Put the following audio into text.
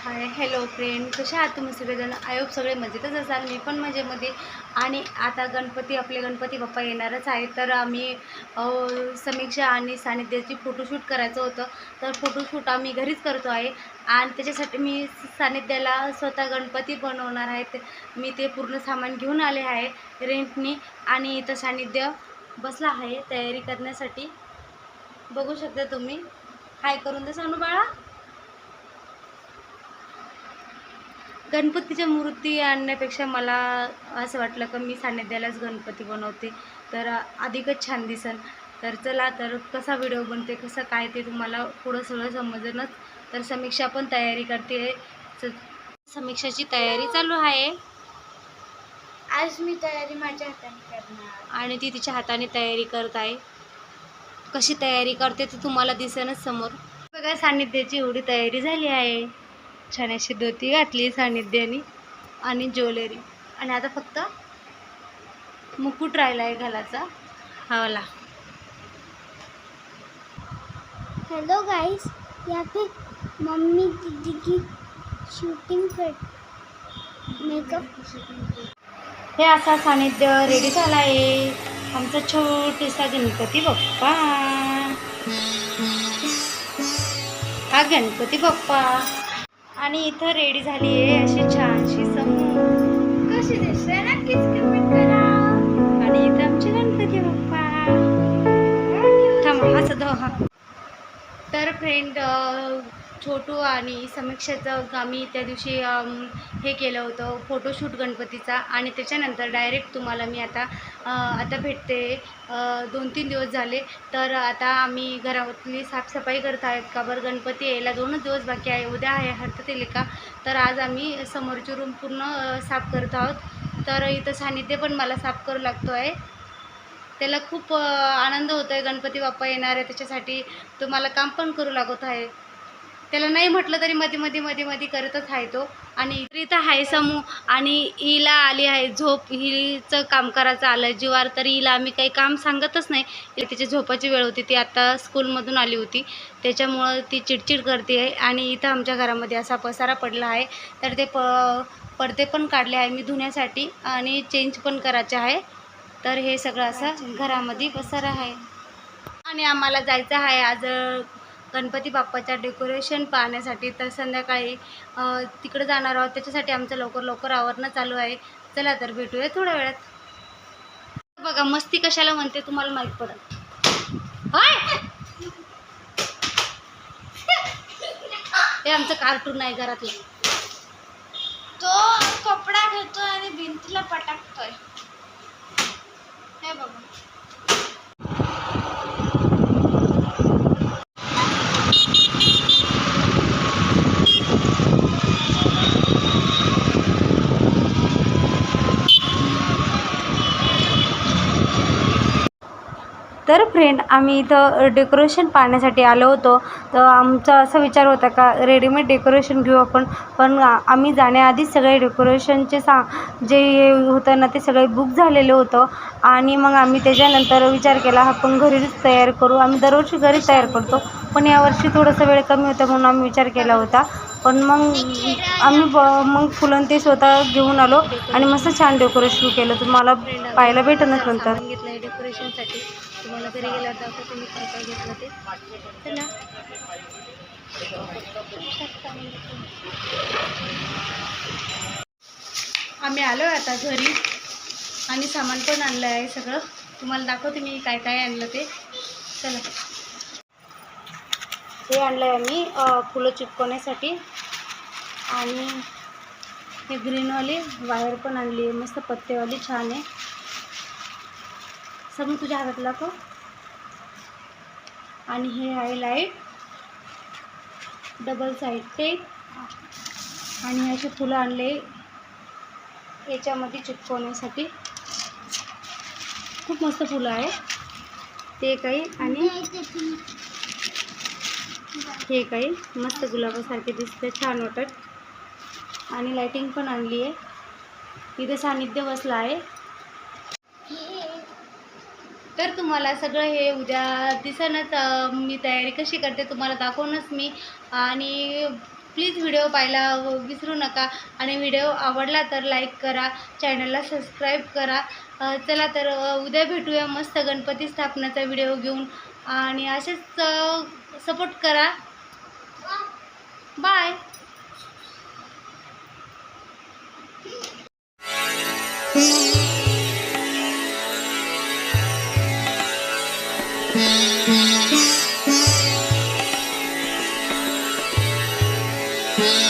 Hi hello friend, कशा आहात तुम्ही सगळेजण? आयोग सगळे मजेतच असाल. मी पण मजेमध्ये. आणि आता आपले गणपती बाप्पा येणारच आहे, तर आम्ही समीक्षा आणि सानिध्याची फोटोशूट करायचं होतं. तर फोटोशूट आम्ही घरीच करतो आहे. आणि त्याच्यासाठी मी सानिध्याला स्वतः गणपती बनवणार आहे. मी ते पूर्ण सामान घेऊन आले आहे रेंटनी. आणि इथं सानिध्य बसला आहे तयारी करण्यासाठी. बघू शकता तुम्ही. हाय करून दे सानू बाळा. गणपतीच्या मूर्ती आणण्यापेक्षा मला असं वाटलं की मी सानिध्यालाच गणपती बनवते, तर अधिकच छान दिसन. तर चला, तर कसा व्हिडिओ बनते, कसं काय ते तुम्हाला पुढं सगळं समजणंच. तर समीक्षा पण तयारी करते. समीक्षाची तयारी चालू आहे. आज मी तयारी माझ्या हाताने करणार आणि ती तिच्या हाताने तयारी करत आहे. कशी तयारी करते ते तुम्हाला दिसेनच समोर. बघा, सानिध्याची एवढी तयारी झाली आहे. छान अशी धोती घातली सानिध्याने आणि ज्वेलरी. आणि आता फक्त मुकुट राहिला आहे घालायचा हवाला. हेलो गाइस, यहाँ पे मम्मी दीदी की शूटिंग कर मेकअप. हे असा सानिध्य रेडी झाला आहे, आमचा छोटासा गणपती बाप्पा. हा गणपती बाप्पा. आणि इथं रेडी झाली आहे अशी छानशी समोर. कशी दिसते नक्कीच कमेंट करा. आणि इथं आमचे गणपती बाप्पा. थांबा, हसत हा. तर फ्रेंड, छोटू आणि समीक्षाचं आम्ही त्या दिवशी हे केलं होतं फोटोशूट गणपतीचा. आणि त्याच्यानंतर डायरेक्ट तुम्हाला मी आता भेटते. 2-3 दिवस झाले. तर आता आम्ही घरातली साफसफाई करत आहेत का बरं. गणपती यायला 2च दिवस बाकी आहे. उद्या आहे हरतालिका. तर आज आम्ही समोरची रूम पूर्ण साफ करत आहोत. तर इथं सानिध्य पण मला साफ करू लागतो आहे. त्याला खूप आनंद होतो आहे, गणपती बाप्पा येणार आहे त्याच्यासाठी तो मला काम पण करू लागत आहे. त्याला नाही म्हटलं तरी मध्ये करतच आहे तो. आणि इथं आहे समू. आणि हिला आली आहे झोप. हिचं काम करायचं आलं जीवार, तरी हिला आम्ही काही काम सांगतच नाही. तिची झोपाची वेळ होती, ती आता स्कूलमधून आली होती, त्याच्यामुळं ती चिडचिड करते आहे. आणि इथं आमच्या घरामध्ये असा पसारा पडला आहे. तर ते पडदे पण काढले आहे मी धुण्यासाठी आणि चेंज पण करायचे आहे. तर हे सगळं असं घरामध्ये पसारा आहे. आणि आम्हाला जायचं आहे आज गणपती बाप्पाच्या डेकोरेशन पाहण्यासाठी. तर संध्याकाळी तिकडे जाणार आहोत, त्याच्यासाठी आमचं लवकर आवरणं चालू आहे. चला तर भेटूया थोड्या वेळात. बघा, मस्ती कशाला म्हणते तुम्हाला माहीत पडत. हे आमचं कार्टून आहे घरातलं. तो कपडा घेतोय आणि भिंतीला पटाकतोय. हे बघा. तर फ्रेंड, आम्ही इथं डेकोरेशन पाहण्यासाठी आलो होतो. तर आमचा असा विचार होता का रेडीमेड डेकोरेशन घेऊ आपण. पण आम्ही जाण्याआधीच सगळे डेकोरेशनचे जे होतं ना ते सगळे बुक झालेलं होतं. आणि मग आम्ही त्याच्यानंतर विचार केला आपण घरीच तयार करू. आम्ही दरवर्षी घरी तयार करतो, पण यावर्षी थोडंसं वेळ कमी होता म्हणून आम्ही विचार केला होता. पण मग आम्ही मग फुलं ते स्वतः घेऊन आलो आणि मस्त छान डेकोरेशन केलं. तुम्हाला पाहायला भेटणंच नंतर. घेतलं आहे डेकोरेशनसाठी. तुम्हाला घरी गेल्यावर दाखवते मी काय काय घेतलं ते. चला. आम्ही आलो आहे आता घरी आणि सामान पण आणलं आहे सगळं. तुम्हाला दाखवते मी काय काय आणलं ते. चला. हे आणलं आहे आम्ही फुलं चिपकवण्यासाठी. आणि हे ग्रीनवाली वायर पण आणली आहे, मस्त पत्तेवाली, छान आहे. समोर तुझ्या हातात दाखव. आणि हे आहे लाईट, डबल साईड टेप. आणि अशी फुलं आणले याच्यामध्ये चिपकवण्यासाठी. खूप मस्त फुलं आहे ते काही. आणि हे काही मस्त गुलाबासारखे दिसते, छान वाटत. आणि लाइटिंग पण आणली आहे. इथे सानिध्य बसला आहे. तर तुम्हाला सगळं हे उद्या दिसेनच. मी तयारी कशी करते तुम्हाला दाखवूनच मी. आणि प्लीज व्हिडिओ पाहायला विसरू नका आणि व्हिडिओ आवडला तर लाईक करा, चॅनलला सबस्क्राईब करा. चला तर उद्या भेटूया मस्त गणपती स्थापनाचा व्हिडिओ घेऊन आणि असेच सपोर्ट करा. बाय. Thank you.